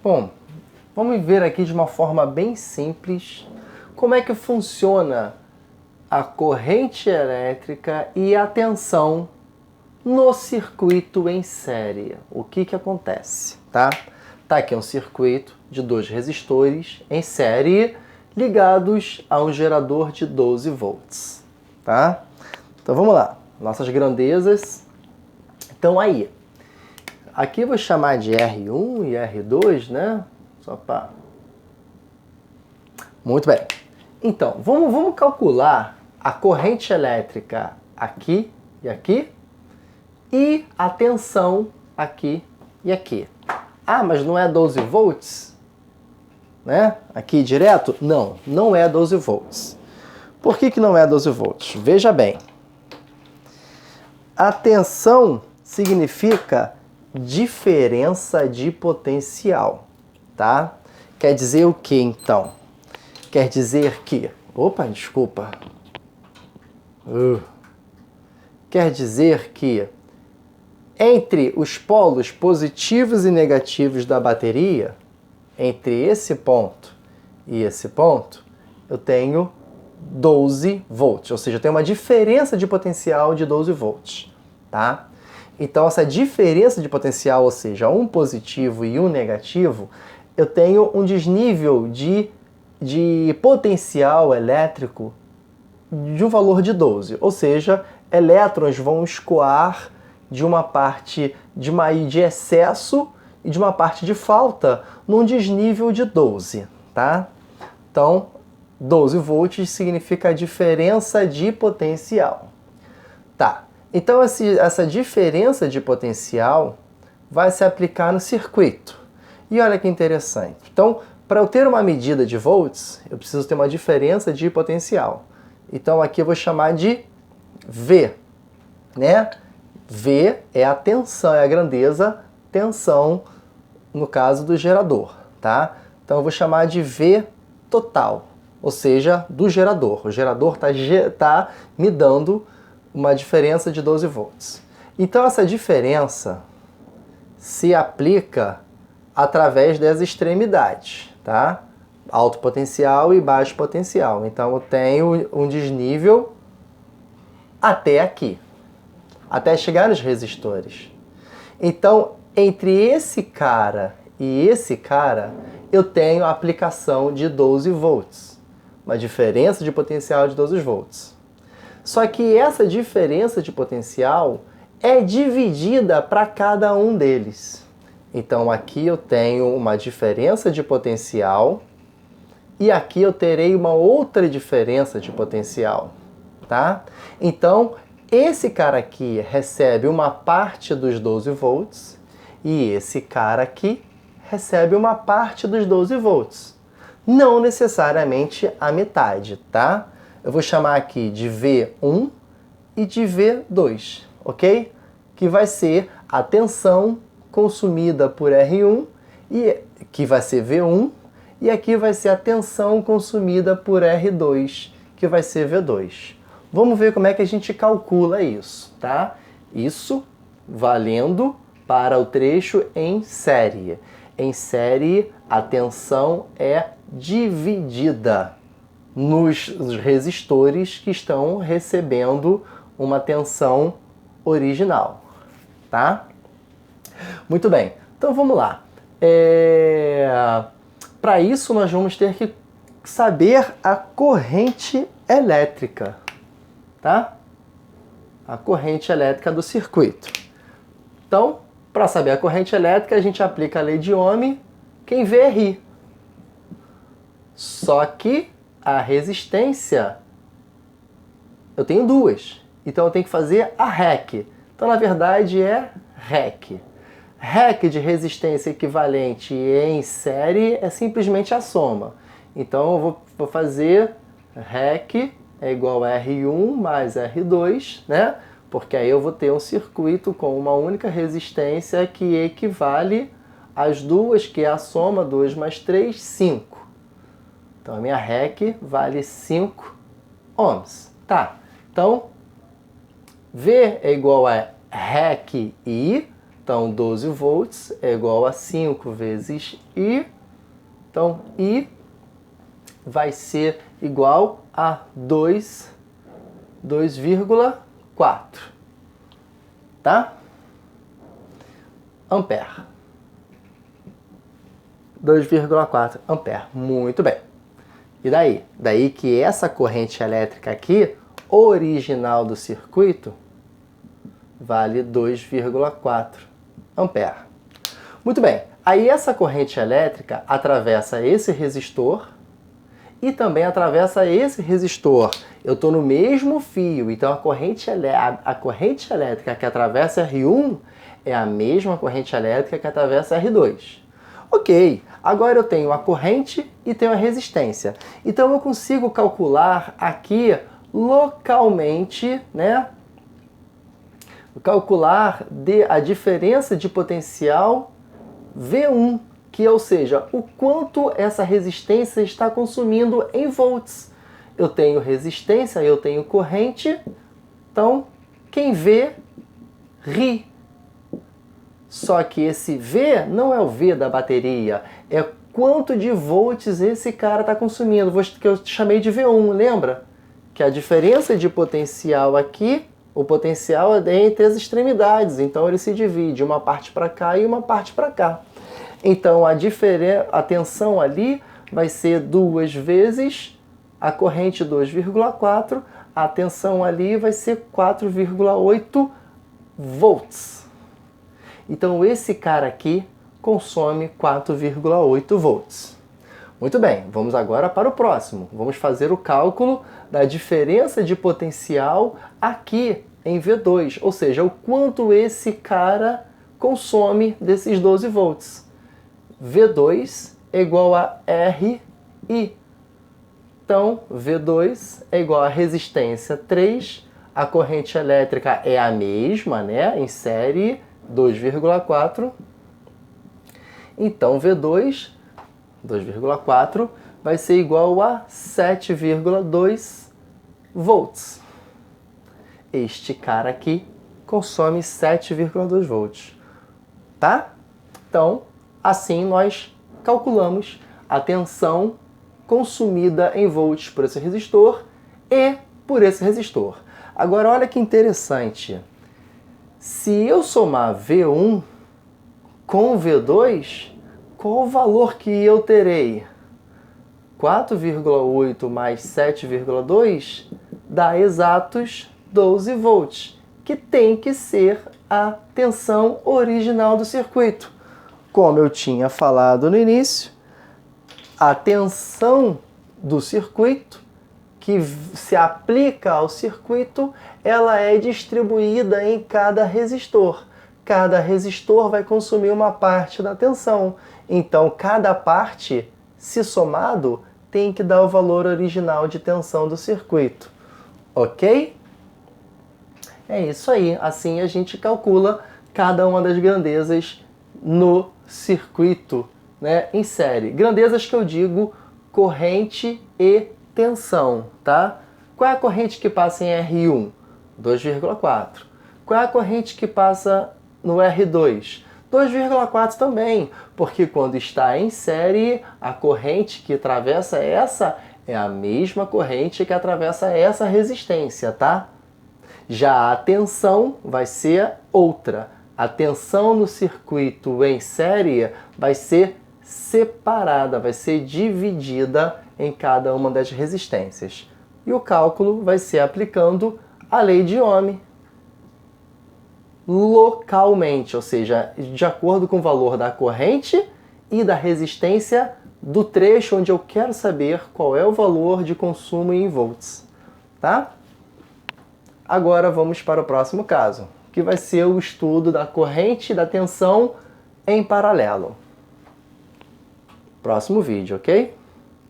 Bom, vamos ver aqui de uma forma bem simples como é que funciona a corrente elétrica e a tensão no circuito em série. O que acontece, tá? Tá aqui um circuito de 2 resistores em série ligados a um gerador de 12 volts, tá? Então vamos lá, nossas grandezas estão aí. Aqui eu vou chamar de R1 e R2, né? Só para... Muito bem. Então, vamos calcular a corrente elétrica aqui e aqui e a tensão aqui e aqui. Ah, mas não é 12 volts? Né? Aqui direto? Não, não é 12 volts. Por que não é 12 volts? Veja bem. A tensão significa diferença de potencial, tá? Quer dizer o que então? Quer dizer que... Opa, desculpa. Quer dizer que entre os polos positivos e negativos da bateria, entre esse ponto e esse ponto, eu tenho 12 volts, ou seja, eu tenho uma diferença de potencial de 12 volts, tá? Então, essa diferença de potencial, ou seja, um positivo e um negativo, eu tenho um desnível de potencial elétrico de um valor de 12, ou seja, elétrons vão escoar de uma parte de excesso e de uma parte de falta num desnível de 12, tá? Então, 12 volts significa a diferença de potencial. Tá, então essa diferença de potencial vai se aplicar no circuito. E olha que interessante. Então, para eu ter uma medida de volts, eu preciso ter uma diferença de potencial. Então aqui eu vou chamar de V, né? V é a tensão, é a grandeza, tensão, no caso do gerador, tá? Então eu vou chamar de V total, ou seja, do gerador. O gerador tá me dando uma diferença de 12 volts. Então essa diferença se aplica através das extremidades, tá? Alto potencial e baixo potencial. Então eu tenho um desnível até aqui, até chegar nos resistores. Então, entre esse cara e esse cara, eu tenho a aplicação de 12 volts, uma diferença de potencial de 12 volts. Só que essa diferença de potencial é dividida para cada um deles. Então aqui eu tenho uma diferença de potencial e aqui eu terei uma outra diferença de potencial, tá? Então esse cara aqui recebe uma parte dos 12 volts e esse cara aqui recebe uma parte dos 12 volts. Não necessariamente a metade, tá? Eu vou chamar aqui de V1 e de V2, ok? Que vai ser a tensão consumida por R1, e que vai ser V1, e aqui vai ser a tensão consumida por R2, que vai ser V2. Vamos ver como é que a gente calcula isso, tá? Isso valendo para o trecho em série. Em série, a tensão é dividida nos resistores que estão recebendo uma tensão original, tá? Muito bem, então vamos lá. Para isso nós vamos ter que saber a corrente elétrica, tá? A corrente elétrica do circuito. Então, para saber a corrente elétrica, a gente aplica a lei de Ohm, quem vê ri. Só que a resistência, eu tenho duas, então eu tenho que fazer a REC. Então, na verdade, é REC. REC de resistência equivalente em série é simplesmente a soma. Então, eu vou fazer REC é igual a R1 mais R2, né? Porque aí eu vou ter um circuito com uma única resistência que equivale às duas, que é a soma, 2 mais 3, 5. Então, a minha REC vale 5 ohms. Tá, então, V é igual a REC I. Então, 12 volts é igual a 5 vezes I. Então, I vai ser igual a 2,4. Tá? Ampere. 2,4 ampere. Muito bem. E daí? Daí que essa corrente elétrica aqui, original do circuito, vale 2,4 ampere. Muito bem. Aí essa corrente elétrica atravessa esse resistor e também atravessa esse resistor. Eu estou no mesmo fio, então a corrente elétrica que atravessa R1 é a mesma corrente elétrica que atravessa R2. Ok, agora eu tenho a corrente e tenho a resistência. Então eu consigo calcular aqui localmente, né? Calcular a diferença de potencial V1, que ou seja, o quanto essa resistência está consumindo em volts. Eu tenho resistência, eu tenho corrente, então quem vê, ri. Só que esse V não é o V da bateria, é quanto de volts esse cara está consumindo, que eu chamei de V1, lembra? Que a diferença de potencial aqui, o potencial é entre as extremidades, então ele se divide uma parte para cá e uma parte para cá. Então a tensão ali vai ser 2 vezes a corrente 2,4, a tensão ali vai ser 4,8 volts. Então esse cara aqui consome 4,8 volts. Muito bem, vamos agora para o próximo. Vamos fazer o cálculo da diferença de potencial aqui em V2, ou seja, o quanto esse cara consome desses 12 volts. V2 é igual a RI. Então, V2 é igual a resistência 3, a corrente elétrica é a mesma, né, em série, 2,4. Então, V2, 2,4, vai ser igual a 7,2 volts. Este cara aqui consome 7,2 volts. Tá? Então, assim nós calculamos a tensão consumida em volts por esse resistor e por esse resistor. Agora, olha que interessante. Se eu somar V1 com V2, qual o valor que eu terei? 4,8 mais 7,2 dá exatos 12 volts, que tem que ser a tensão original do circuito. Como eu tinha falado no início, a tensão do circuito, que se aplica ao circuito, ela é distribuída em cada resistor. Cada resistor vai consumir uma parte da tensão. Então, cada parte, se somado, tem que dar o valor original de tensão do circuito. Ok? É isso aí. Assim a gente calcula cada uma das grandezas no circuito, né, em série. Grandezas que eu digo corrente e tensão, tá? Qual é a corrente que passa em R1? 2,4. Qual é a corrente que passa no R2? 2,4 também, porque quando está em série, a corrente que atravessa essa é a mesma corrente que atravessa essa resistência, tá? Já a tensão vai ser outra. A tensão no circuito em série vai ser separada, vai ser dividida em cada uma das resistências. E o cálculo vai ser aplicando a lei de Ohm localmente, ou seja, de acordo com o valor da corrente e da resistência do trecho onde eu quero saber qual é o valor de consumo em volts, tá? Agora vamos para o próximo caso, que vai ser o estudo da corrente e da tensão em paralelo. Próximo vídeo, ok?